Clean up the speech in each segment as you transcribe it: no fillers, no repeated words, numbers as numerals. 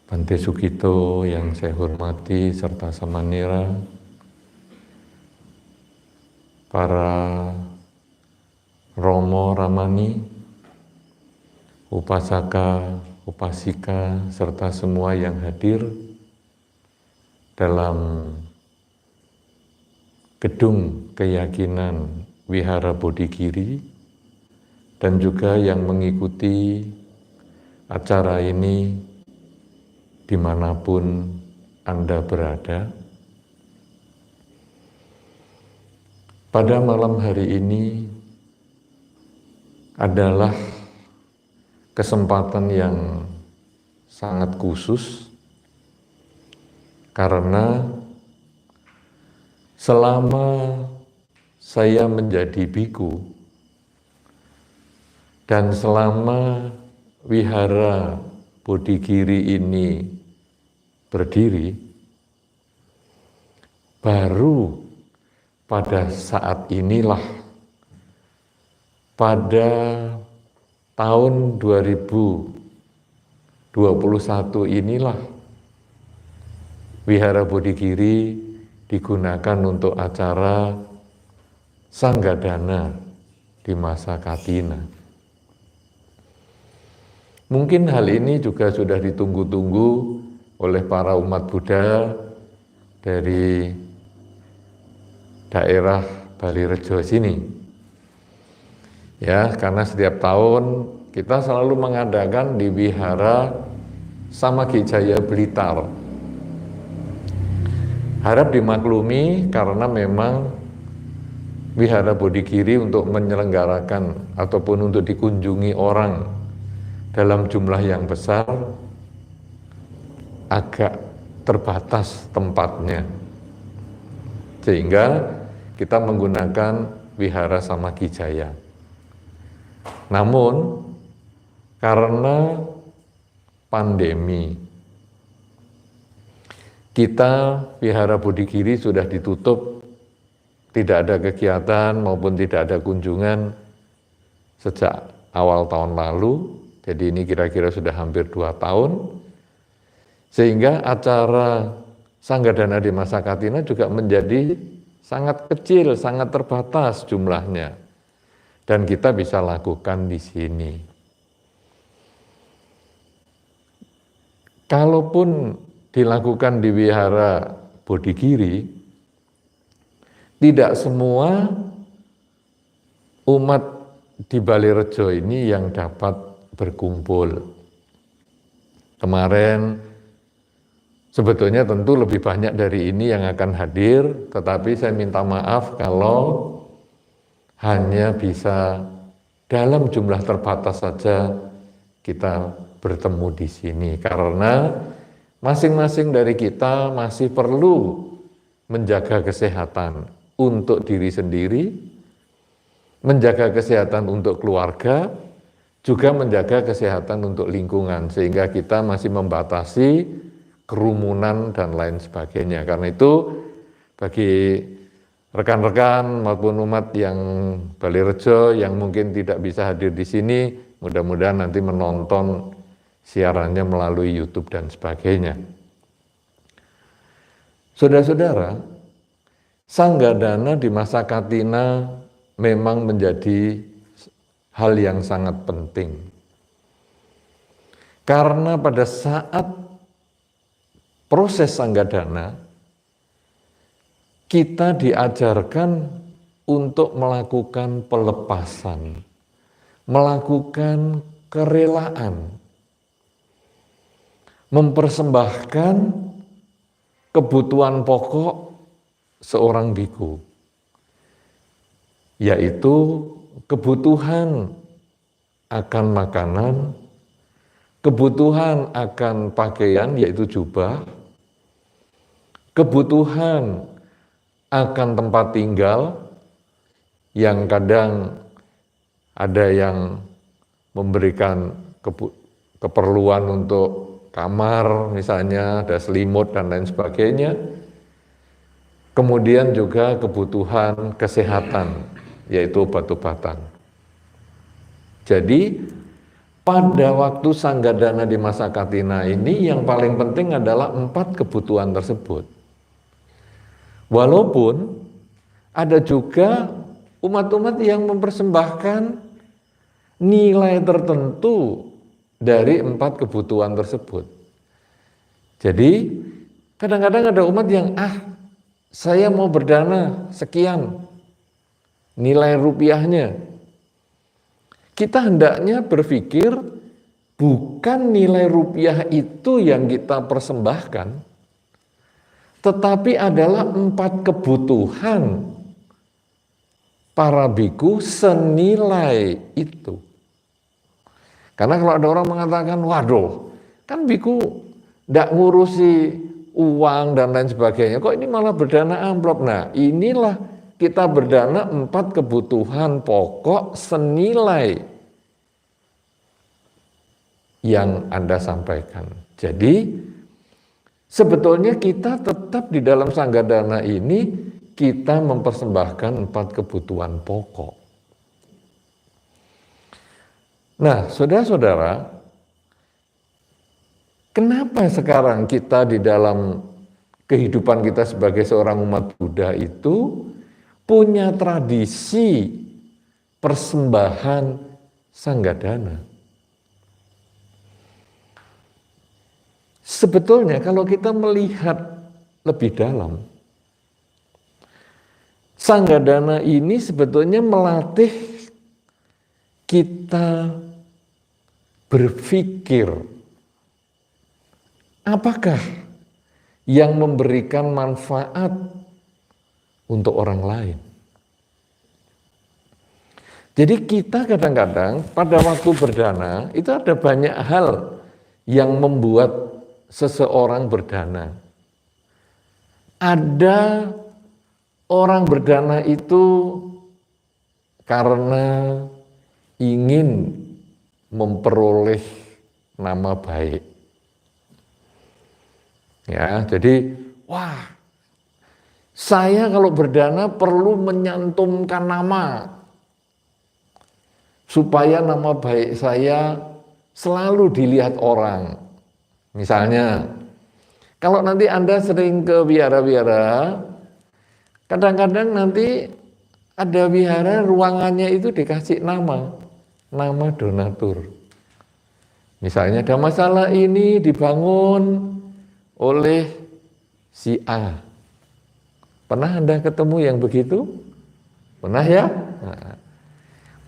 Bante Sugito yang saya hormati serta Samanera, para Romo Ramani, upasaka, upasika, serta semua yang hadir dalam gedung keyakinan Wihara Bodhigiri dan juga yang mengikuti acara ini dimanapun Anda berada. Pada malam hari ini adalah kesempatan yang sangat khusus karena selama saya menjadi biku dan selama Wihara Bodhigiri ini berdiri, baru pada saat inilah, pada tahun 2021 inilah, Wihara Bodhigiri digunakan untuk acara Sanggadana di masa Katina. Mungkin hal ini juga sudah ditunggu-tunggu oleh para umat Buddha dari daerah Balirejo sini. Ya, karena setiap tahun kita selalu mengadakan di Wihara Samagijaya Blitar. Harap dimaklumi karena memang Wihara Bodhigiri untuk menyelenggarakan ataupun untuk dikunjungi orang dalam jumlah yang besar agak terbatas tempatnya. Sehingga kita menggunakan Wihara Samagijaya. Namun karena pandemi, kita Wihara Bodhigiri sudah ditutup, tidak ada kegiatan maupun tidak ada kunjungan sejak awal tahun lalu. Jadi ini kira-kira sudah hampir 2 tahun. Sehingga acara Sanggadana di masa Katina juga menjadi sangat kecil, sangat terbatas jumlahnya. Dan kita bisa lakukan di sini. Kalaupun dilakukan di Wihara Bodhigiri, tidak semua umat di Balirejo ini yang dapat berkumpul. Kemarin sebetulnya tentu lebih banyak dari ini yang akan hadir, tetapi saya minta maaf kalau hanya bisa dalam jumlah terbatas saja kita bertemu di sini, karena masing-masing dari kita masih perlu menjaga kesehatan untuk diri sendiri, menjaga kesehatan untuk keluarga, juga menjaga kesehatan untuk lingkungan, sehingga kita masih membatasi kerumunan dan lain sebagainya. Karena itu bagi rekan-rekan maupun umat yang Balirejo yang mungkin tidak bisa hadir di sini, mudah-mudahan nanti menonton siarannya melalui YouTube dan sebagainya. Saudara-saudara, Sanggadana di masa Katina memang menjadi hal yang sangat penting. Karena pada saat proses Sanggadana, kita diajarkan untuk melakukan pelepasan, melakukan kerelaan, mempersembahkan kebutuhan pokok seorang biku, yaitu kebutuhan akan makanan, kebutuhan akan pakaian yaitu jubah, kebutuhan akan tempat tinggal yang kadang ada yang memberikan keperluan untuk kamar misalnya, ada selimut dan lain sebagainya. Kemudian juga kebutuhan kesehatan, yaitu obat-obatan. Jadi pada waktu Sanggadana di masa Katina ini yang paling penting adalah 4 kebutuhan tersebut. Walaupun ada juga umat-umat yang mempersembahkan nilai tertentu dari 4 kebutuhan tersebut. Jadi kadang-kadang ada umat yang saya mau berdana sekian nilai rupiahnya. Kita hendaknya berpikir bukan nilai rupiah itu yang kita persembahkan, tetapi adalah 4 kebutuhan para biku senilai itu. Karena kalau ada orang mengatakan, waduh, kan biku tidak ngurusi uang dan lain sebagainya, kok ini malah berdana amplop. Nah, inilah kita berdana 4 kebutuhan pokok senilai yang Anda sampaikan. Jadi sebetulnya kita tetap di dalam Sanggadana ini kita mempersembahkan 4 kebutuhan pokok. Nah, saudara-saudara, kenapa sekarang kita di dalam kehidupan kita sebagai seorang umat Buddha itu punya tradisi persembahan Sanggadana? Sebetulnya kalau kita melihat lebih dalam, Sanggadana ini sebetulnya melatih kita berpikir apakah yang memberikan manfaat untuk orang lain. Jadi kita kadang-kadang pada waktu berdana itu ada banyak hal yang membuat seseorang berdana. Ada orang berdana itu karena ingin memperoleh nama baik. Ya, jadi saya kalau berdana perlu menyantumkan nama supaya nama baik saya selalu dilihat orang. Misalnya, kalau nanti Anda sering ke wihara-wihara, kadang-kadang nanti ada wihara ruangannya itu dikasih nama donatur. Misalnya ada masalah ini dibangun oleh si A. Pernah Anda ketemu yang begitu? Pernah ya? Nah,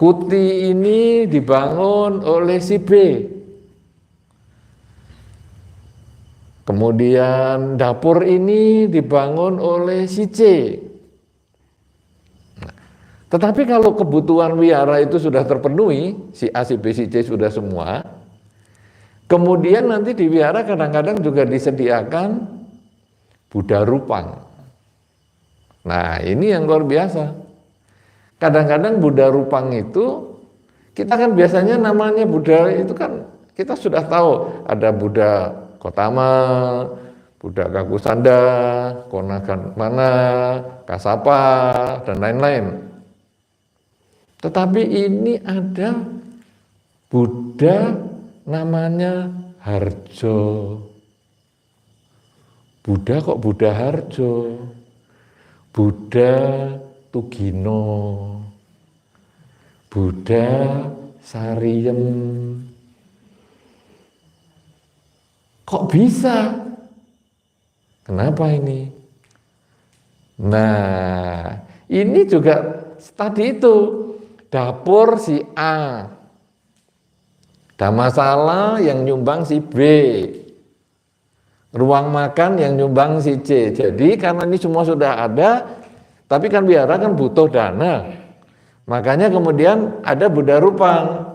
kuti ini dibangun oleh si B. Kemudian dapur ini dibangun oleh si C. Tetapi kalau kebutuhan wihara itu sudah terpenuhi, si A, si B, si C sudah semua, kemudian nanti di wihara kadang-kadang juga disediakan Buddha Rupang. Nah, ini yang luar biasa. Kadang-kadang Buddha Rupang itu, kita kan biasanya namanya Buddha itu kan, kita sudah tahu ada Buddha Gotama, Buddha Kakusanda, Konagamana, Kasapa, dan lain-lain. Tetapi ini ada Buddha namanya Harjo. Buddha kok Buddha Harjo? Buddha Tugino, Buddha Sariem. Kok bisa? Kenapa ini? Nah, ini juga tadi itu dapur si A. Ada masalah yang nyumbang si B. Ruang makan yang nyumbang si C. Jadi karena ini semua sudah ada, tapi kan wihara kan butuh dana. Makanya kemudian ada Buddha Rupang.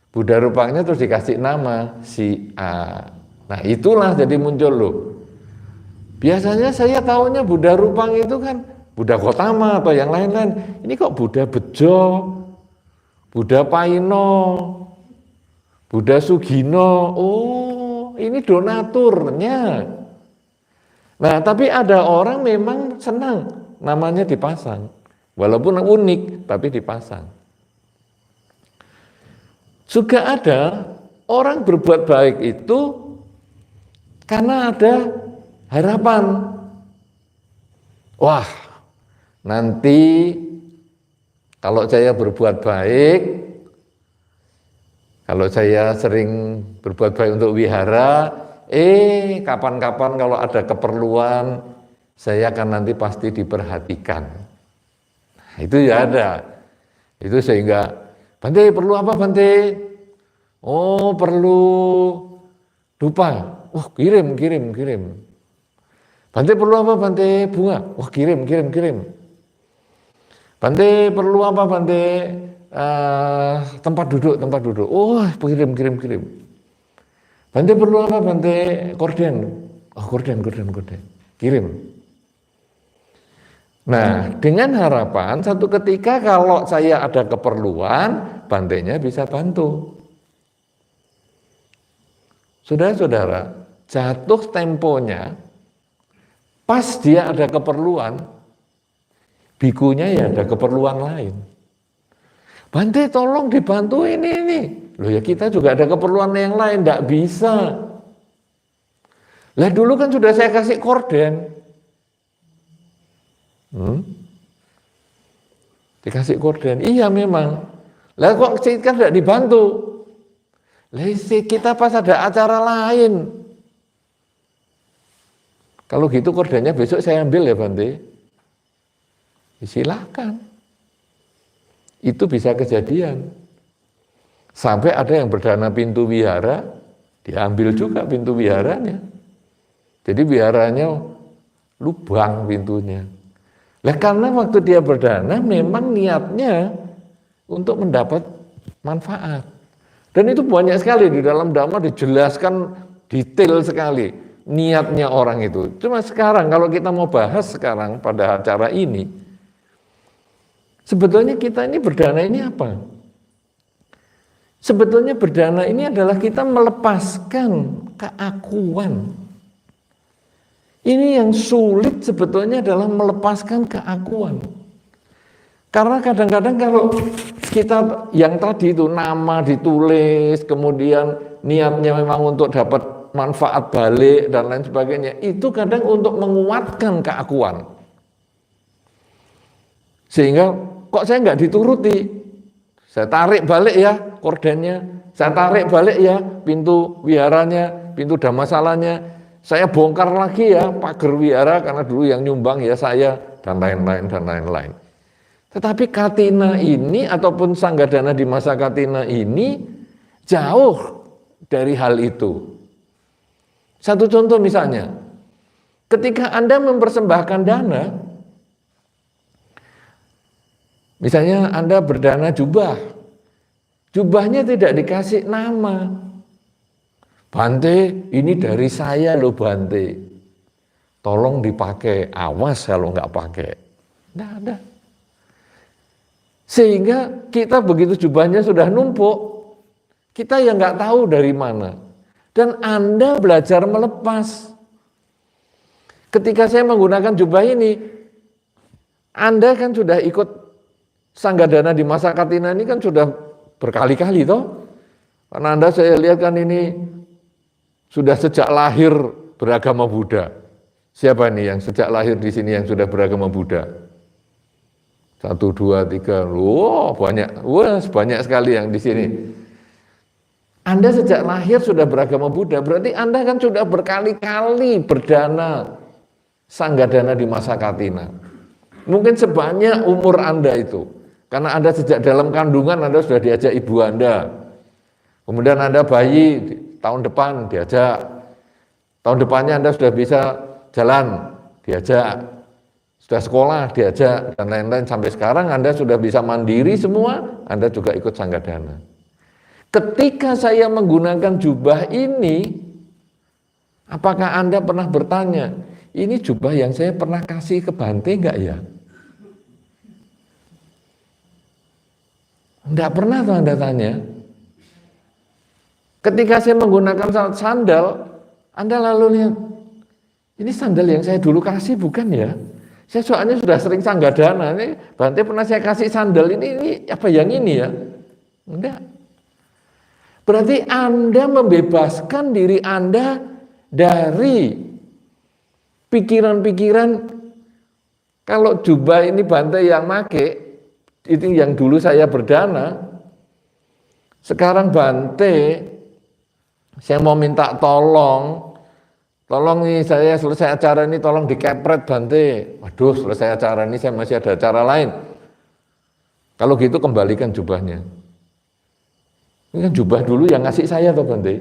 Buddha Rupangnya terus dikasih nama si A. Nah, itulah jadi muncul loh. Biasanya saya tahunya Buddha Rupang itu kan Buddha Gotama atau yang lain-lain. Ini kok Buddha Bejo, Buddha Paino, Buddha Sugino. Oh, ini donaturnya. Nah, tapi ada orang memang senang namanya dipasang. Walaupun unik, tapi dipasang. juga ada orang berbuat baik itu karena ada harapan. Wah, nanti kalau saya berbuat baik, kalau saya sering berbuat baik untuk wihara, kapan-kapan kalau ada keperluan, saya akan nanti pasti diperhatikan. Nah, itu ya ada. Itu sehingga, Bante perlu apa Bante? Oh perlu dupa. Wah kirim. Bante perlu apa Bante? Bunga. Wah kirim. Bante perlu apa Bante? Tempat duduk. Oh kirim. Bante perlu apa Bante? Korden. Oh korden. Kirim. Nah, dengan harapan satu ketika kalau saya ada keperluan, Bantenya bisa bantu. Saudara-saudara, jatuh temponya, pas dia ada keperluan, bikunya ya ada keperluan lain. Bante tolong dibantu ini. Loh ya kita juga ada keperluan yang lain, enggak bisa. Lah dulu kan sudah saya kasih korden. Dikasih korden, iya memang. Lah kok kan tidak dibantu? Lah kita pas ada acara lain. Kalau gitu kordennya besok saya ambil ya Bante. Silakan. Itu bisa kejadian. Sampai ada yang berdana pintu wihara, diambil juga pintu wiharanya. Jadi wiharanya lubang pintunya. Lah karena waktu dia berdana memang niatnya untuk mendapat manfaat. Dan itu banyak sekali di dalam Dhamma dijelaskan detail sekali niatnya orang itu. Cuma sekarang kalau kita mau bahas sekarang pada acara ini, sebetulnya kita ini berdana ini apa? Sebetulnya berdana ini adalah kita melepaskan keakuan. Ini yang sulit sebetulnya adalah melepaskan keakuan. Karena kadang-kadang kalau kita yang tadi itu nama ditulis, kemudian niatnya memang untuk dapat manfaat balik dan lain sebagainya, itu kadang untuk menguatkan keakuan. Sehingga kok saya nggak dituruti, saya tarik balik ya kordennya, saya tarik balik ya pintu wiharanya, pintu dhammasalanya, saya bongkar lagi ya pagar wihara karena dulu yang nyumbang ya saya dan lain-lain. Tetapi Katina ini ataupun Sanggadana di masa Katina ini jauh dari hal itu. Satu contoh misalnya, ketika Anda mempersembahkan dana, misalnya Anda berdana jubah, jubahnya tidak dikasih nama. Bante, ini dari saya loh Bante. Tolong dipakai, awas kalau nggak pakai. Nggak ada. Sehingga kita begitu jubahnya sudah numpuk, kita yang nggak tahu dari mana. Dan Anda belajar melepas. Ketika saya menggunakan jubah ini, Anda kan sudah ikut Sanggadana di masa Katina ini kan sudah berkali-kali toh. Karena Anda saya lihat kan ini sudah sejak lahir beragama Buddha. Siapa nih yang sejak lahir di sini yang sudah beragama Buddha? 1, 2, 3, banyak sekali yang di sini. Anda sejak lahir sudah beragama Buddha, berarti Anda kan sudah berkali-kali berdana Sanggadana di masa Katina. Mungkin sebanyak umur Anda itu. Karena Anda sejak dalam kandungan Anda sudah diajak ibu Anda. Kemudian Anda bayi, tahun depan diajak, tahun depannya Anda sudah bisa jalan, diajak, sudah sekolah, diajak, dan lain-lain. Sampai sekarang Anda sudah bisa mandiri semua, Anda juga ikut Sanggadana. Ketika saya menggunakan jubah ini, apakah Anda pernah bertanya, ini jubah yang saya pernah kasih ke Bante enggak ya? Enggak pernah tuh Anda tanya. Ketika saya menggunakan sandal, Anda lalu lihat, ini sandal yang saya dulu kasih bukan ya? Saya soalnya sudah sering Sanggadana, ini Bante pernah saya kasih sandal, ini apa yang ini ya? Enggak. Berarti Anda membebaskan diri Anda dari pikiran-pikiran kalau jubah ini Bante yang make, itu yang dulu saya berdana, sekarang Bante, saya mau minta tolong nih saya selesai acara ini tolong dikepret Bante. Waduh, selesai acara ini saya masih ada acara lain. Kalau gitu kembalikan jubahnya. Ini kan jubah dulu yang ngasih saya tuh Bante.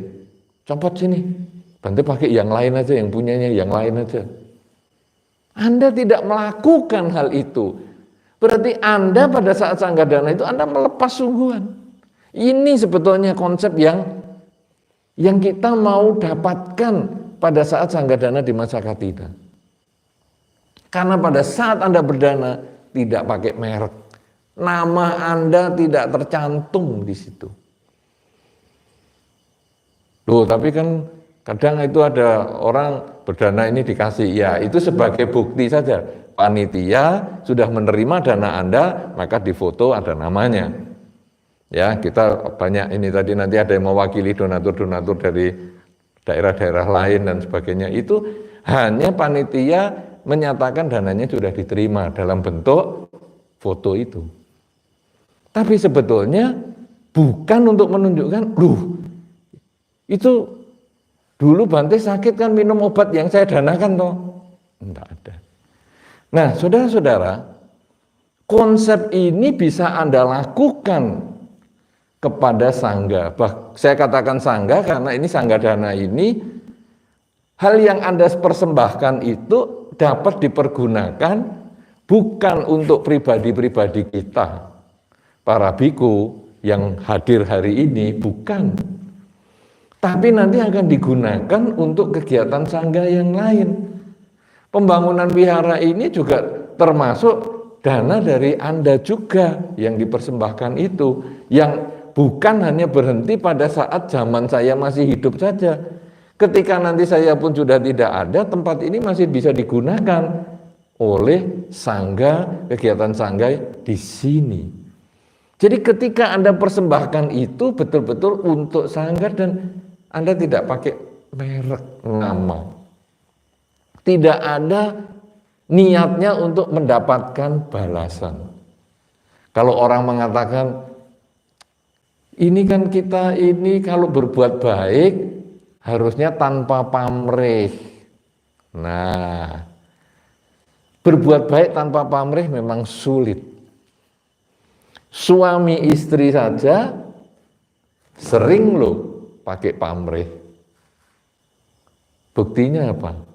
Copot sini. Bante pakai yang lain aja, yang punyanya yang lain aja. Anda tidak melakukan hal itu. Berarti Anda pada saat sanggadana itu Anda melepas sungguhan. Ini sebetulnya konsep yang kita mau dapatkan pada saat sanggadana di masa Katida. Karena pada saat Anda berdana tidak pakai merek. Nama Anda tidak tercantum di situ. Loh, tapi kan kadang itu ada orang berdana ini dikasih, ya itu sebagai bukti saja. Panitia sudah menerima dana Anda, maka difoto ada namanya. Ya, kita banyak ini tadi nanti ada yang mewakili donatur-donatur dari daerah-daerah lain dan sebagainya. Itu hanya panitia menyatakan dananya sudah diterima dalam bentuk foto itu. Tapi sebetulnya bukan untuk menunjukkan, itu dulu Bante sakit kan minum obat yang saya danakan toh. Enggak ada. Nah, saudara-saudara, konsep ini bisa Anda lakukan kepada sangga. Saya katakan sangga karena ini sangga dana ini, hal yang Anda persembahkan itu dapat dipergunakan bukan untuk pribadi-pribadi kita, para biku yang hadir hari ini, bukan. Tapi nanti akan digunakan untuk kegiatan sangga yang lain. Pembangunan wihara ini juga termasuk dana dari Anda juga yang dipersembahkan itu, yang bukan hanya berhenti pada saat zaman saya masih hidup saja. Ketika nanti saya pun sudah tidak ada, tempat ini masih bisa digunakan oleh sangga, kegiatan sangga di sini. Jadi ketika Anda persembahkan itu betul-betul untuk sangga dan Anda tidak pakai merek nama. Tidak ada niatnya untuk mendapatkan balasan. Kalau orang mengatakan, ini kan kita ini kalau berbuat baik harusnya tanpa pamrih. Nah, berbuat baik tanpa pamrih memang sulit. Suami istri saja sering loh pakai pamrih. Buktinya apa?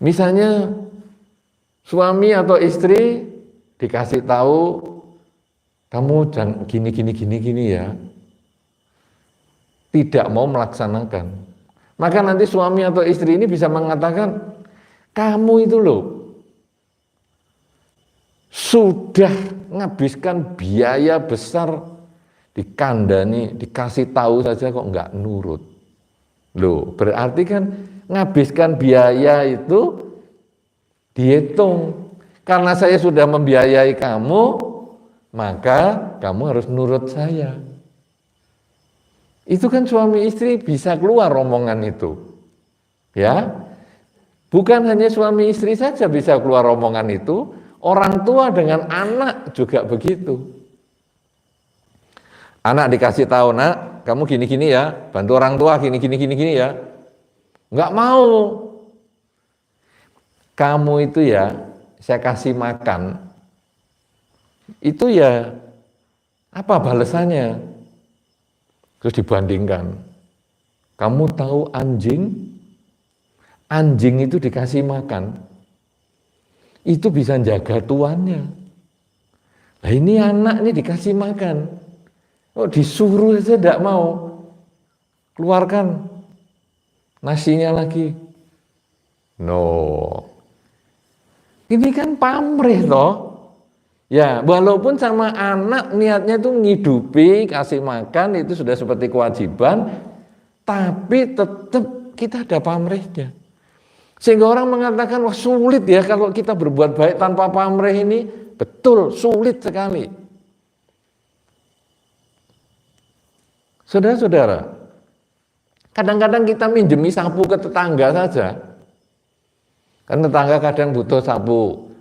Misalnya suami atau istri dikasih tahu, kamu jangan gini ya, tidak mau melaksanakan. Maka nanti suami atau istri ini bisa mengatakan, kamu itu loh sudah menghabiskan biaya besar dikandani, dikasih tahu saja kok nggak nurut. Loh, berarti kan menghabiskan biaya itu dihitung. Karena saya sudah membiayai kamu, maka kamu harus nurut saya. Itu kan suami istri bisa keluar omongan itu. Ya. Bukan hanya suami istri saja bisa keluar omongan itu, orang tua dengan anak juga begitu. Anak dikasih tahu, nak, kamu gini-gini ya, bantu orang tua gini ya. Enggak mau. Kamu itu ya, saya kasih makan, itu ya apa balasannya? Terus dibandingkan. Kamu tahu anjing itu dikasih makan, itu bisa jaga tuannya. Nah ini anak ini dikasih makan, disuruh saja tidak mau, keluarkan nasinya lagi. No, ini kan pamrih toh. Ya, walaupun sama anak niatnya itu ngidupi, kasih makan, itu sudah seperti kewajiban, tapi tetap kita ada pamrihnya. Sehingga orang mengatakan, wah sulit ya kalau kita berbuat baik tanpa pamrih ini. Betul, sulit sekali. Saudara-saudara, kadang-kadang kita minjemi sapu ke tetangga saja. Kan tetangga kadang butuh sapu.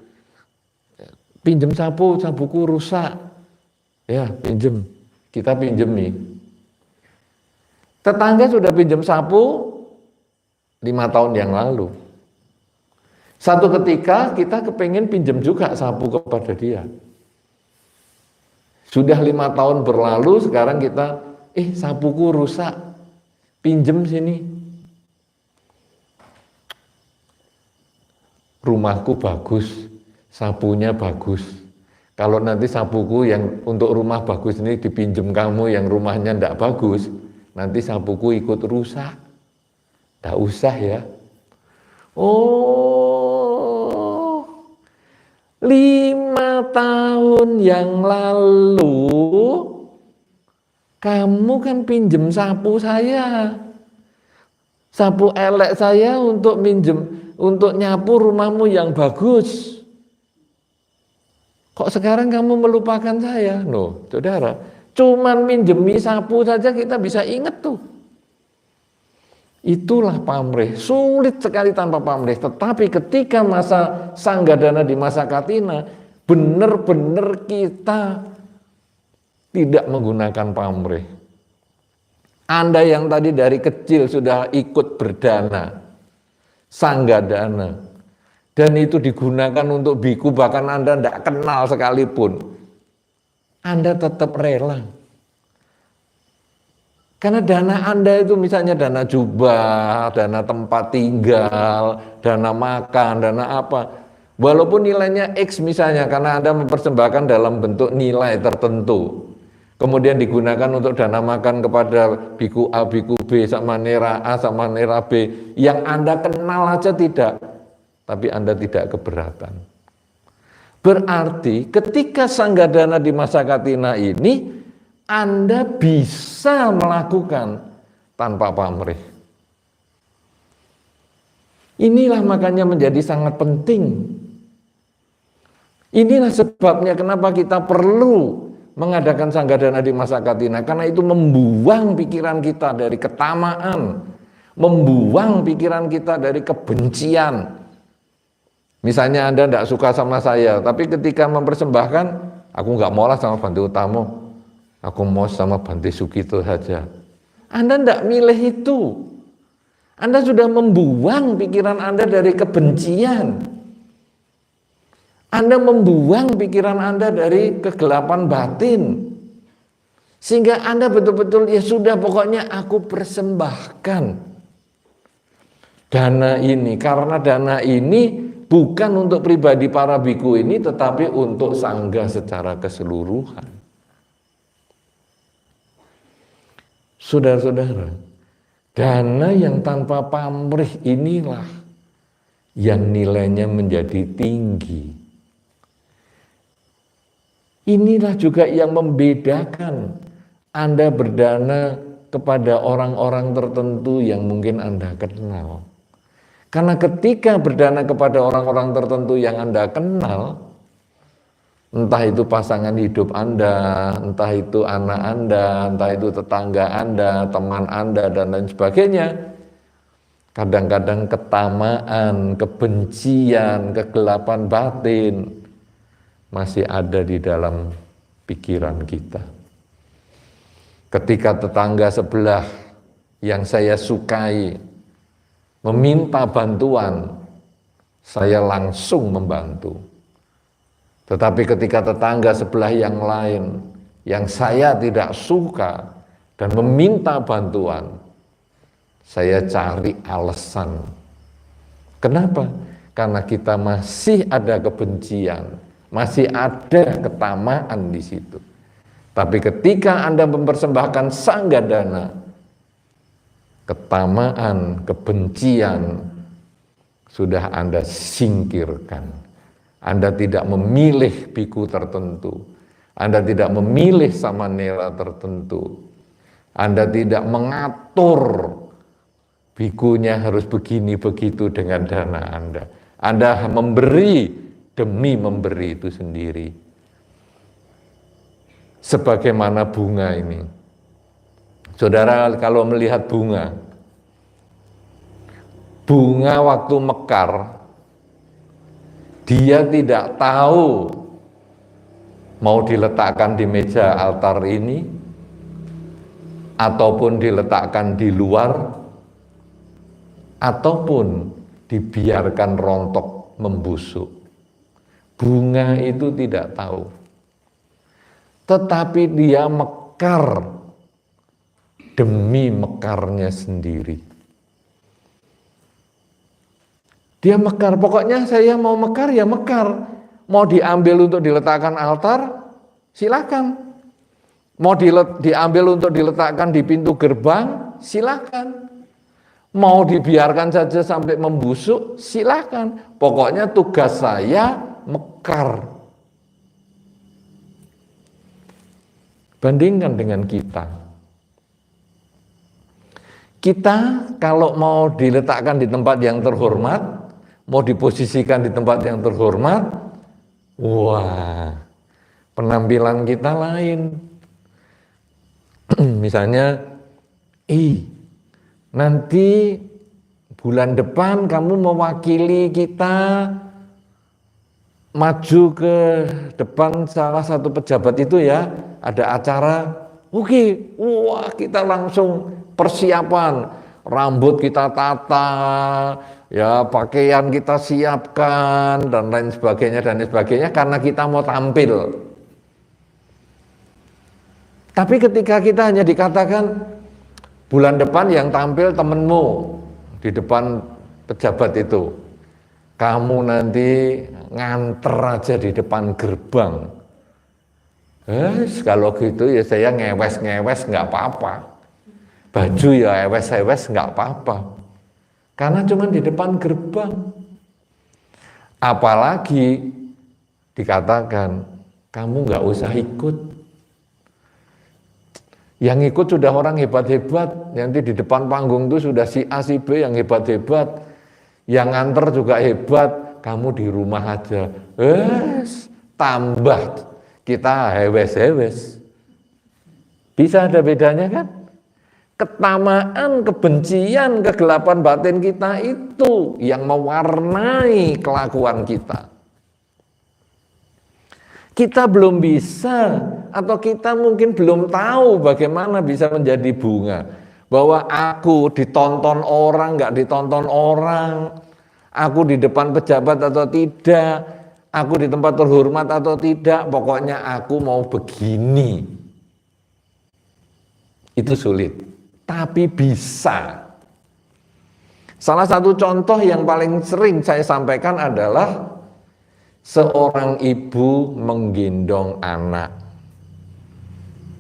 Pinjem sapu, sapuku rusak. Ya, pinjem. Kita pinjemi. Tetangga sudah pinjem sapu 5 tahun yang lalu. Satu ketika kita kepengen pinjem juga sapu kepada dia. Sudah 5 tahun berlalu, sekarang kita, sapuku rusak, pinjem sini. Rumahku bagus, sapunya bagus. Kalau nanti sapuku yang untuk rumah bagus ini dipinjem kamu yang rumahnya tidak bagus, nanti sapuku ikut rusak. Tidak usah ya. Oh, 5 tahun yang lalu kamu kan pinjem sapu saya. Sapu elek saya untuk nyapu rumahmu yang bagus. Kok sekarang kamu melupakan saya? No, saudara, cuman minjemi sapu saja kita bisa ingat tuh. Itulah pamrih, sulit sekali tanpa pamrih. Tetapi ketika masa Sanggadana di masa Katina, benar-benar kita tidak menggunakan pamrih. Anda yang tadi dari kecil sudah ikut berdana, Sanggadana, dan itu digunakan untuk biku, bahkan Anda tidak kenal sekalipun, Anda tetap rela. Karena dana Anda itu misalnya dana jubah, dana tempat tinggal, dana makan, dana apa. Walaupun nilainya X misalnya, karena Anda mempersembahkan dalam bentuk nilai tertentu. Kemudian digunakan untuk dana makan kepada biku A, biku B, sama nera A, sama nera B. Yang Anda kenal aja tidak, tapi Anda tidak keberatan. Berarti ketika Sanggadana di masa Katina ini, Anda bisa melakukan tanpa pamrih. Inilah makanya menjadi sangat penting. Inilah sebabnya kenapa kita perlu mengadakan Sanggadana di masa Katina. Karena itu membuang pikiran kita dari ketamaan, membuang pikiran kita dari kebencian. Misalnya Anda tidak suka sama saya, tapi ketika mempersembahkan, aku nggak mau lah sama Bante Utamo. Aku mau sama Bante Sukito saja. Anda tidak milih itu. Anda sudah membuang pikiran Anda dari kebencian. Anda membuang pikiran Anda dari kegelapan batin. Sehingga Anda betul-betul, ya sudah pokoknya aku persembahkan dana ini. Karena dana ini bukan untuk pribadi para biku ini, tetapi untuk sangga secara keseluruhan. Saudara-saudara, dana yang tanpa pamrih inilah yang nilainya menjadi tinggi. Inilah juga yang membedakan Anda berdana kepada orang-orang tertentu yang mungkin Anda kenal. Karena ketika berdana kepada orang-orang tertentu yang Anda kenal, entah itu pasangan hidup Anda, entah itu anak Anda, entah itu tetangga Anda, teman Anda, dan lain sebagainya. Kadang-kadang ketamaan, kebencian, kegelapan batin masih ada di dalam pikiran kita. Ketika tetangga sebelah yang saya sukai meminta bantuan, saya langsung membantu. Tetapi ketika tetangga sebelah yang lain, yang saya tidak suka dan meminta bantuan, saya cari alasan. Kenapa? Karena kita masih ada kebencian, masih ada ketamaan di situ. Tapi ketika Anda mempersembahkan Sanggadana, ketamaan, kebencian sudah Anda singkirkan. Anda tidak memilih biku tertentu. Anda tidak memilih samanera tertentu. Anda tidak mengatur bikunya harus begini begitu dengan dana Anda. Anda memberi demi memberi itu sendiri. Sebagaimana bunga ini. Saudara kalau melihat bunga waktu mekar, dia tidak tahu mau diletakkan di meja altar ini ataupun diletakkan di luar ataupun dibiarkan rontok membusuk. Bunga itu tidak tahu, tetapi dia mekar demi mekarnya sendiri. Dia mekar, pokoknya saya mau mekar ya mekar. Mau diambil untuk diletakkan altar, silakan. Mau diambil untuk diletakkan di pintu gerbang, silakan. Mau dibiarkan saja sampai membusuk, silakan. Pokoknya tugas saya mekar. Bandingkan dengan kita. Kita kalau mau diletakkan di tempat yang terhormat, mau diposisikan di tempat yang terhormat, wah, penampilan kita lain. Misalnya, nanti bulan depan kamu mewakili kita maju ke depan salah satu pejabat itu ya, ada acara. Oke, wah kita langsung persiapan, rambut kita tata, ya pakaian kita siapkan dan lain sebagainya karena kita mau tampil. Tapi ketika kita hanya dikatakan bulan depan yang tampil temenmu di depan pejabat itu, kamu nanti nganter aja di depan gerbang. Kalau gitu ya saya ngewes nggak apa-apa. Baju ya ewes nggak apa-apa. Karena cuma di depan gerbang. Apalagi dikatakan kamu nggak usah ikut. Yang ikut sudah orang hebat-hebat. Nanti di depan panggung itu sudah si A si B yang hebat-hebat. Yang nganter juga hebat. Kamu di rumah aja. Tambah kita hewes-hewes. Bisa ada bedanya kan? Ketamaan, kebencian, kegelapan batin kita itu yang mewarnai kelakuan kita. Kita belum bisa atau kita mungkin belum tahu bagaimana bisa menjadi bunga. Bahwa aku ditonton orang, nggak ditonton orang. Aku di depan pejabat atau tidak. Aku di tempat terhormat atau tidak. Pokoknya aku mau begini. Itu sulit. Tapi bisa. Salah satu contoh yang paling sering saya sampaikan adalah seorang ibu menggendong anak.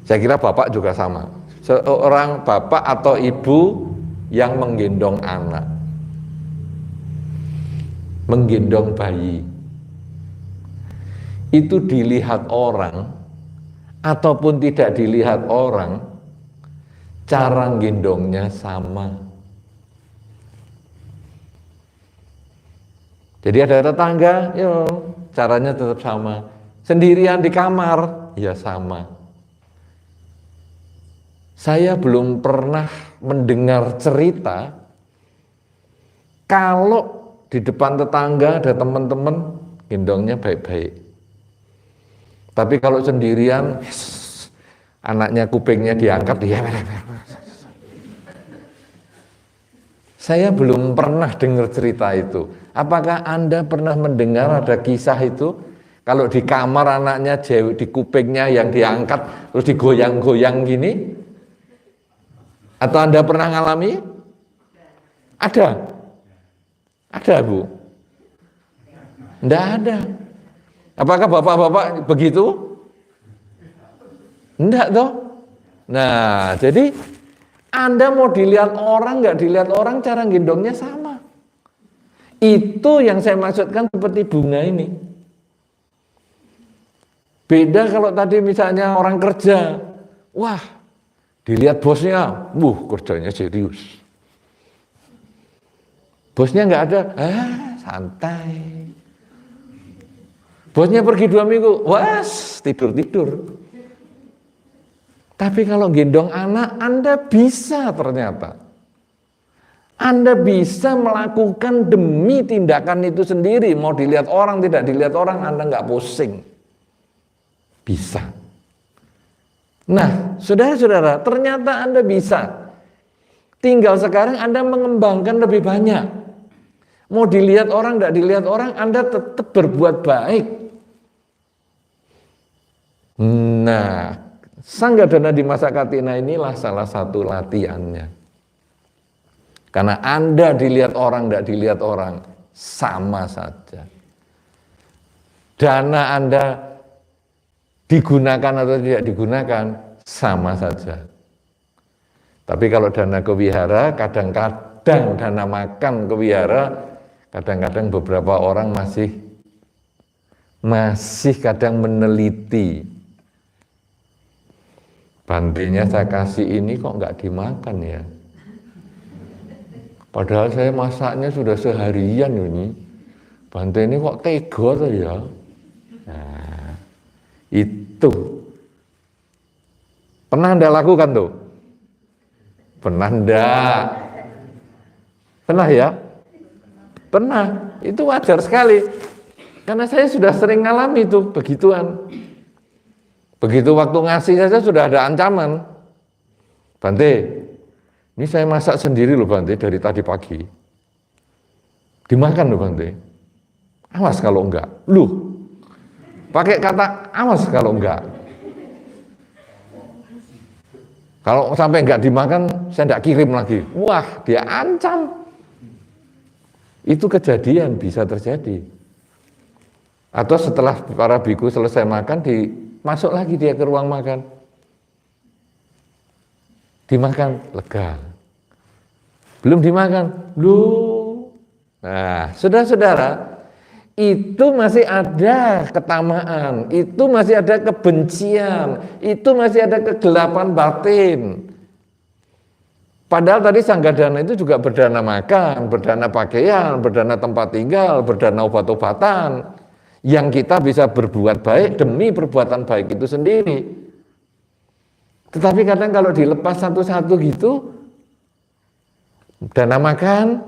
Saya kira bapak juga sama. Seorang bapak atau ibu yang menggendong anak. Menggendong bayi. Itu dilihat orang ataupun tidak dilihat orang, cara gendongnya sama. Jadi ada tetangga, caranya tetap sama. Sendirian di kamar, ya sama. Saya belum pernah mendengar cerita kalau di depan tetangga ada teman-teman gendongnya baik-baik. Tapi kalau sendirian, anaknya kupingnya diangkat, dia saya belum pernah dengar cerita itu. Apakah Anda pernah mendengar ada kisah itu? Kalau di kamar anaknya di kupingnya yang diangkat, terus digoyang-goyang gini? Atau Anda pernah ngalami? Ada? Ada, Bu? Enggak ada. Apakah bapak-bapak begitu? Enggak toh? Nah, jadi Anda mau dilihat orang, nggak dilihat orang, cara gendongnya sama. Itu yang saya maksudkan seperti bunga ini. Beda kalau tadi misalnya orang kerja, wah, dilihat bosnya, kerjanya serius. Bosnya nggak ada, santai. Bosnya pergi 2 minggu, tidur-tidur. Tapi kalau gendong anak, Anda bisa ternyata. Anda bisa melakukan demi tindakan itu sendiri. Mau dilihat orang, tidak dilihat orang, Anda nggak pusing. Bisa. Nah, saudara-saudara, ternyata Anda bisa. Tinggal sekarang Anda mengembangkan lebih banyak. Mau dilihat orang, tidak dilihat orang, Anda tetap berbuat baik. Nah, Sanggadana di masa Katina inilah salah satu latihannya. Karena Anda dilihat orang, tidak dilihat orang, sama saja. Dana Anda digunakan atau tidak digunakan, sama saja. Tapi kalau dana ke wihara, kadang-kadang dana makan ke wihara, kadang-kadang beberapa orang masih kadang meneliti. Bantenya saya kasih ini kok nggak dimakan ya. Padahal saya masaknya sudah seharian ini. Bante ini kok tega tuh ya. Nah, itu. Pernah Anda lakukan tuh? Pernah enggak? Pernah ya? Pernah. Itu wajar sekali. Karena saya sudah sering ngalami tuh begituan. Begitu waktu ngasih saja sudah ada ancaman. Bante, ini saya masak sendiri loh Bante dari tadi pagi. Dimakan loh Bante. Awas kalau enggak. Loh, pakai kata awas kalau enggak. Kalau sampai enggak dimakan, saya enggak kirim lagi. Wah, dia ancam. Itu kejadian, bisa terjadi. Atau setelah para biku selesai makan, masuk lagi dia ke ruang makan. Dimakan, lega. Belum dimakan, loh. Nah, saudara-saudara, itu masih ada ketamaan, itu masih ada kebencian, itu masih ada kegelapan batin. Padahal tadi Sanggadana itu juga berdana makan, berdana pakaian, berdana tempat tinggal, berdana obat-obatan. Yang kita bisa berbuat baik demi perbuatan baik itu sendiri. Tetapi kadang kalau dilepas satu-satu gitu, dana makan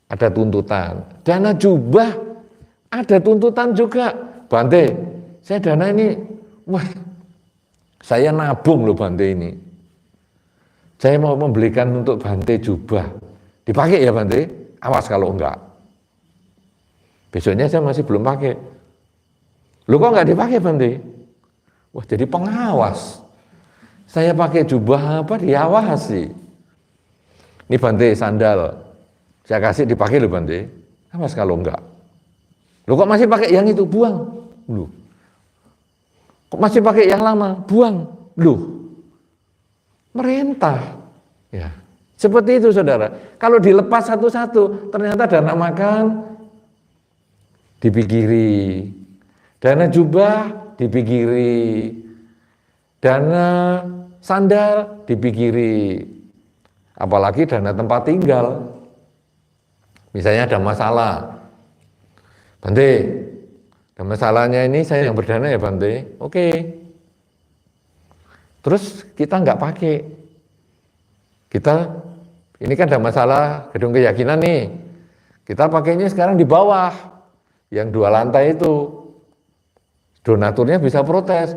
ada tuntutan, dana jubah ada tuntutan juga. Bante, saya dana ini, wah, saya nabung loh Bante ini. Saya mau membelikan untuk Bante jubah. Dipakai ya Bante? Awas kalau enggak. Besoknya saya masih belum pakai. Loh kok nggak dipakai Bante? Wah jadi pengawas. Saya pakai jubah apa diawasi. Ini Bante sandal. Saya kasih dipakai loh Bante. Awas kalau enggak. Loh kok masih pakai yang itu? Buang. Loh. Kok masih pakai yang lama? Buang. Loh. Merintah. Ya. Seperti itu saudara. Kalau dilepas satu-satu, ternyata dana makan dipikiri, dana jubah dipikiri, dana sandal dipikiri, apalagi dana tempat tinggal. Misalnya ada masalah, Bante, ada masalahnya ini saya yang berdana ya Bante, oke. Terus kita nggak pakai, ini kan ada masalah gedung keyakinan nih, kita pakainya sekarang di bawah. Yang 2 lantai itu, donaturnya bisa protes.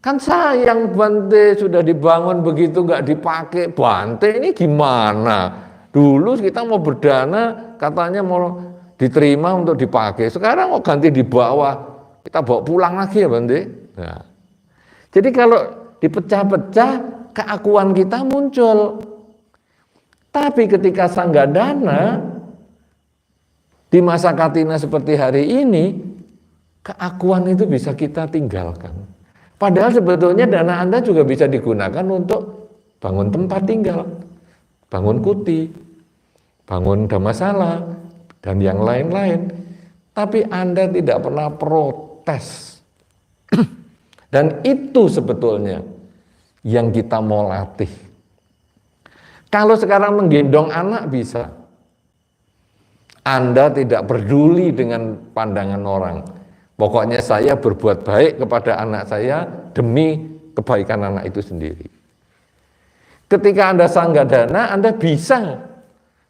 Kan sayang Bante sudah dibangun begitu nggak dipakai. Bante ini gimana? Dulu kita mau berdana katanya mau diterima untuk dipakai. Sekarang kok ganti di bawah. Kita bawa pulang lagi ya Bante. Nah, jadi kalau dipecah-pecah keakuan kita muncul. Tapi ketika Sanggadana di masa Katina seperti hari ini, keakuan itu bisa kita tinggalkan. Padahal sebetulnya dana Anda juga bisa digunakan untuk bangun tempat tinggal, bangun kuti, bangun dhammasala, dan yang lain-lain. Tapi Anda tidak pernah protes. Dan itu sebetulnya yang kita mau latih. Kalau sekarang menggendong anak bisa. Anda tidak peduli dengan pandangan orang. Pokoknya saya berbuat baik kepada anak saya demi kebaikan anak itu sendiri. Ketika Anda sanggadana, Anda bisa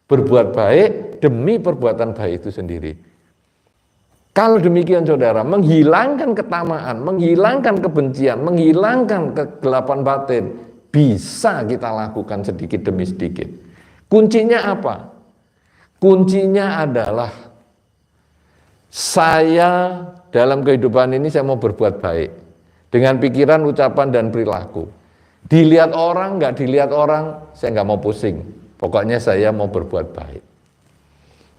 berbuat baik demi perbuatan baik itu sendiri. Kalau demikian saudara, menghilangkan ketamaan, menghilangkan kebencian, menghilangkan kegelapan batin, bisa kita lakukan sedikit demi sedikit. Kuncinya apa? Kuncinya adalah saya dalam kehidupan ini saya mau berbuat baik. Dengan pikiran, ucapan, dan perilaku. Dilihat orang, nggak dilihat orang, saya nggak mau pusing. Pokoknya saya mau berbuat baik.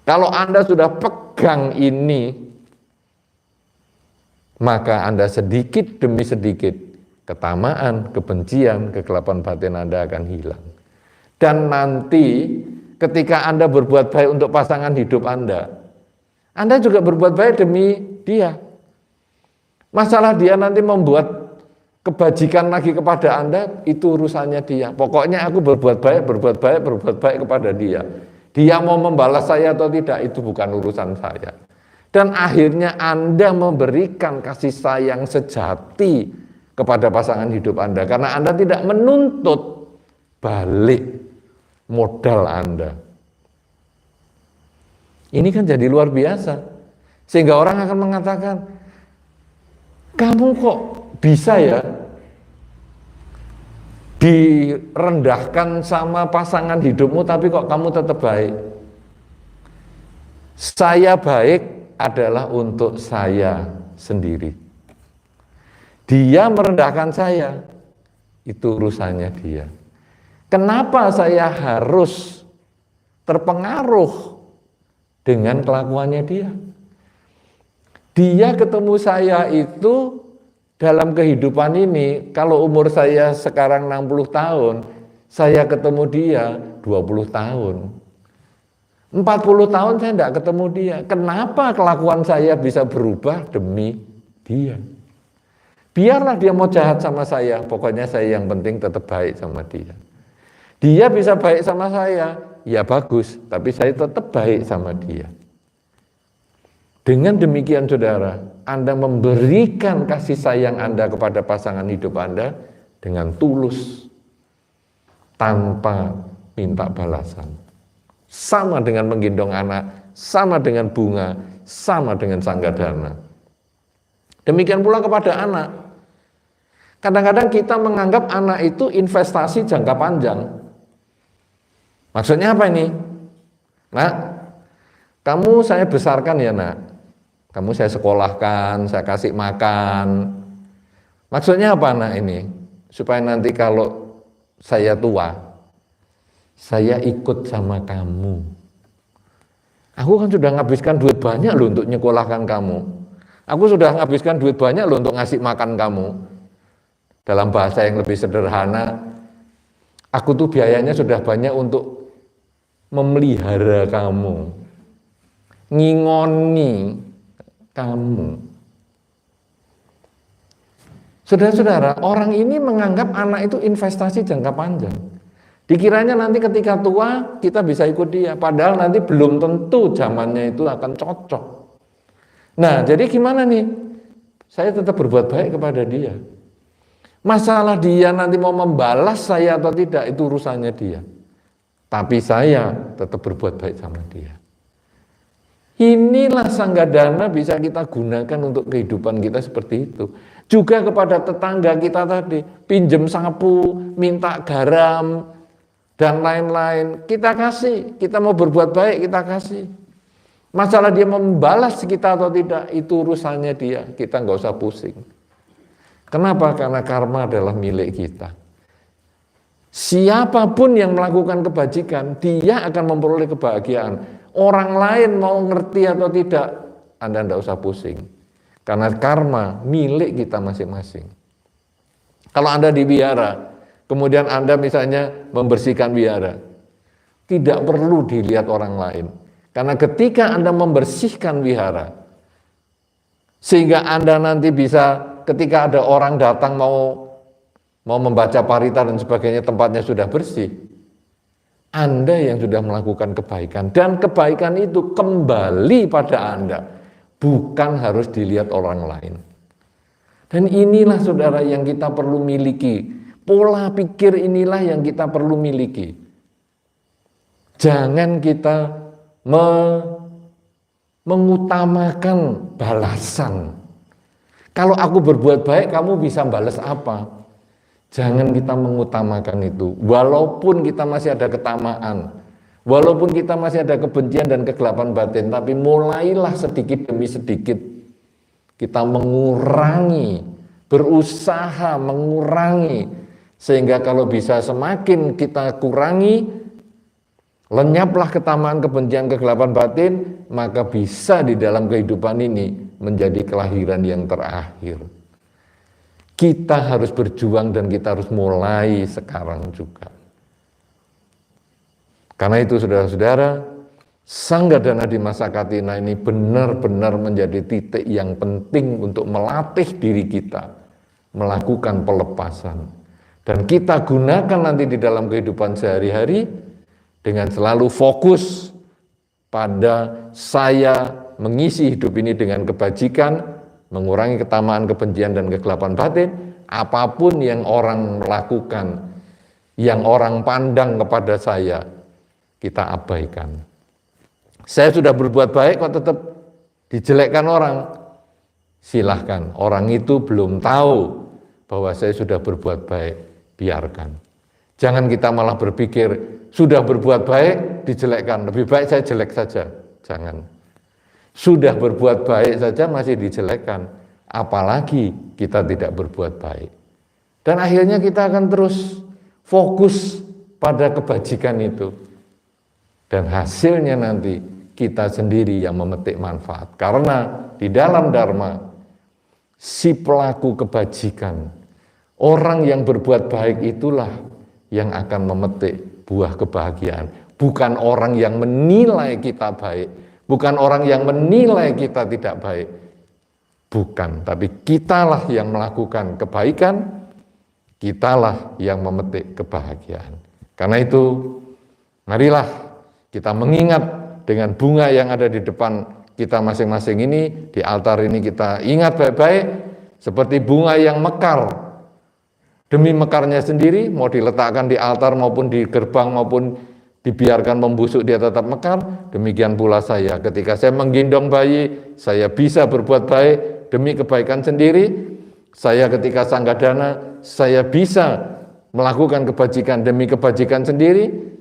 Kalau Anda sudah pegang ini, maka Anda sedikit demi sedikit, ketamaan, kebencian, kegelapan batin Anda akan hilang. Dan nanti ketika Anda berbuat baik untuk pasangan hidup Anda juga berbuat baik demi dia. Masalah dia nanti membuat kebajikan lagi kepada Anda, itu urusannya dia. Pokoknya aku berbuat baik kepada dia. Dia mau membalas saya atau tidak, itu bukan urusan saya. Dan akhirnya Anda memberikan kasih sayang sejati kepada pasangan hidup Anda. Karena Anda tidak menuntut balik modal Anda. Ini kan jadi luar biasa. Sehingga orang akan mengatakan, kamu kok bisa ya direndahkan sama pasangan hidupmu tapi kok kamu tetap baik? Saya baik adalah untuk saya sendiri. Dia merendahkan saya, itu urusannya dia. Kenapa saya harus terpengaruh dengan kelakuannya dia? Dia ketemu saya itu dalam kehidupan ini, kalau umur saya sekarang 60 tahun, saya ketemu dia 20 tahun. 40 tahun saya tidak ketemu dia. Kenapa kelakuan saya bisa berubah demi dia? Biarlah dia mau jahat sama saya, pokoknya saya yang penting tetap baik sama dia. Dia bisa baik sama saya, ya bagus, tapi saya tetap baik sama dia. Dengan demikian saudara, Anda memberikan kasih sayang Anda kepada pasangan hidup Anda dengan tulus, tanpa minta balasan. Sama dengan menggendong anak, sama dengan bunga, sama dengan sanggadana. Demikian pula kepada anak. Kadang-kadang kita menganggap anak itu investasi jangka panjang. Maksudnya apa ini? Nak, kamu saya besarkan ya nak. Kamu saya sekolahkan, saya kasih makan. Maksudnya apa nak ini? Supaya nanti kalau saya tua, saya ikut sama kamu. Aku kan sudah menghabiskan duit banyak loh untuk nyekolahkan kamu. Aku sudah menghabiskan duit banyak loh untuk ngasih makan kamu. Dalam bahasa yang lebih sederhana, aku tuh biayanya sudah banyak untuk memelihara kamu, ngingoni kamu. Saudara-saudara, orang ini menganggap anak itu investasi jangka panjang. Dikiranya nanti ketika tua kita bisa ikut dia, padahal nanti belum tentu zamannya itu akan cocok. Nah, jadi gimana nih? Saya tetap berbuat baik kepada dia. Masalah dia nanti mau membalas saya atau tidak, itu urusannya dia. Tapi saya tetap berbuat baik sama dia. Inilah sanggadana bisa kita gunakan untuk kehidupan kita seperti itu. Juga kepada tetangga kita tadi, pinjem sapu, minta garam, dan lain-lain. Kita kasih, kita mau berbuat baik, kita kasih. Masalah dia membalas kita atau tidak, itu urusannya dia. Kita nggak usah pusing. Kenapa? Karena karma adalah milik kita. Siapapun yang melakukan kebajikan, dia akan memperoleh kebahagiaan. Orang lain mau ngerti atau tidak, Anda tidak usah pusing. Karena karma milik kita masing-masing. Kalau Anda di wihara, kemudian Anda misalnya membersihkan wihara, tidak perlu dilihat orang lain. Karena ketika Anda membersihkan wihara, sehingga Anda nanti bisa ketika ada orang datang mau membaca parita dan sebagainya, tempatnya sudah bersih, Anda yang sudah melakukan kebaikan, dan kebaikan itu kembali pada Anda, bukan harus dilihat orang lain. Dan inilah saudara yang kita perlu miliki. Pola pikir inilah yang kita perlu miliki. Jangan kita mengutamakan balasan. Kalau aku berbuat baik, kamu bisa balas apa? Jangan kita mengutamakan itu. Walaupun kita masih ada ketamaan, walaupun kita masih ada kebencian dan kegelapan batin, tapi mulailah sedikit demi sedikit kita mengurangi, berusaha mengurangi, sehingga kalau bisa semakin kita kurangi, lenyaplah ketamaan, kebencian, kegelapan batin, maka bisa di dalam kehidupan ini menjadi kelahiran yang terakhir. Kita harus berjuang dan kita harus mulai sekarang juga. Karena itu saudara-saudara, Sanggadana di masa Katina ini benar-benar menjadi titik yang penting untuk melatih diri kita, melakukan pelepasan. Dan kita gunakan nanti di dalam kehidupan sehari-hari dengan selalu fokus pada saya mengisi hidup ini dengan kebajikan, mengurangi ketamaan, kebencian, dan kegelapan batin. Apapun yang orang lakukan, yang orang pandang kepada saya, kita abaikan. Saya sudah berbuat baik kok tetap dijelekkan orang. Silahkan, orang itu belum tahu bahwa saya sudah berbuat baik, biarkan. Jangan kita malah berpikir, sudah berbuat baik, dijelekkan, lebih baik saya jelek saja. Jangan. Sudah berbuat baik saja masih dijelekkan, apalagi kita tidak berbuat baik. Dan akhirnya kita akan terus fokus pada kebajikan itu. Dan hasilnya nanti kita sendiri yang memetik manfaat. Karena di dalam Dharma, si pelaku kebajikan, orang yang berbuat baik itulah yang akan memetik buah kebahagiaan. Bukan orang yang menilai kita baik, bukan orang yang menilai kita tidak baik. Bukan, tapi kitalah yang melakukan kebaikan, kitalah yang memetik kebahagiaan. Karena itu, marilah kita mengingat dengan bunga yang ada di depan kita masing-masing ini, di altar ini kita ingat baik-baik, seperti bunga yang mekar. Demi mekarnya sendiri, mau diletakkan di altar maupun di gerbang maupun dibiarkan membusuk, dia tetap mekar. Demikian pula saya, ketika saya menggendong bayi, saya bisa berbuat baik demi kebaikan sendiri. Saya ketika Sanggadana, saya bisa melakukan kebajikan demi kebajikan sendiri.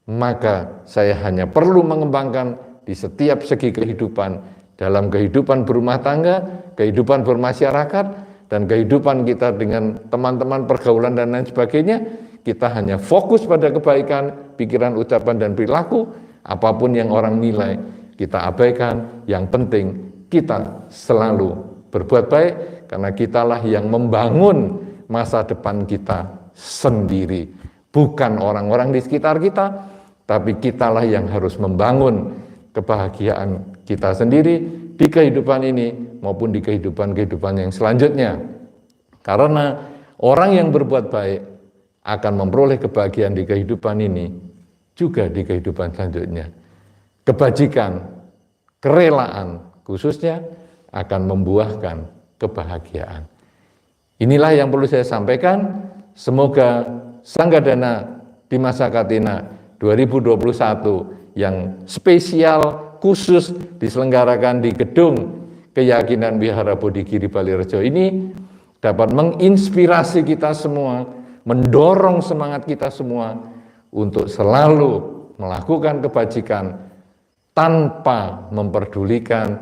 Maka saya hanya perlu mengembangkan di setiap segi kehidupan, dalam kehidupan berumah tangga, kehidupan bermasyarakat, dan kehidupan kita dengan teman-teman, pergaulan, dan lain sebagainya. Kita hanya fokus pada kebaikan, pikiran, ucapan, dan perilaku. Apapun yang orang nilai, kita abaikan. Yang penting kita selalu berbuat baik, karena kitalah yang membangun masa depan kita sendiri. Bukan orang-orang di sekitar kita, tapi kitalah yang harus membangun kebahagiaan kita sendiri di kehidupan ini maupun di kehidupan-kehidupan yang selanjutnya. Karena orang yang berbuat baik akan memperoleh kebahagiaan di kehidupan ini juga di kehidupan selanjutnya. Kebajikan, kerelaan khususnya akan membuahkan kebahagiaan. Inilah yang perlu saya sampaikan. Semoga Sanggadana di masa Katina 2021 yang spesial khusus diselenggarakan di Gedung Keyakinan Wihara Bodhigiri Balirejo ini dapat menginspirasi kita semua, mendorong semangat kita semua untuk selalu melakukan kebajikan tanpa memperdulikan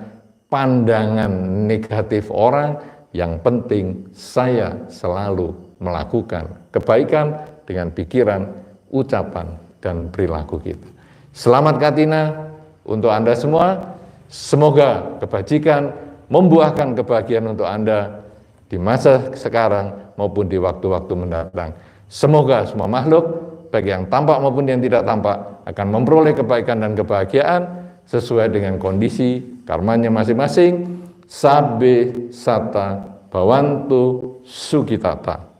pandangan negatif orang. Yang penting saya selalu melakukan kebaikan dengan pikiran, ucapan, dan perilaku kita. Selamat Katina untuk Anda semua. Semoga kebajikan membuahkan kebahagiaan untuk Anda di masa sekarang maupun di waktu-waktu mendatang. Semoga semua makhluk, baik yang tampak maupun yang tidak tampak, akan memperoleh kebaikan dan kebahagiaan sesuai dengan kondisi karmanya masing-masing. Sabbe Satta Bhavantu Sukhitata.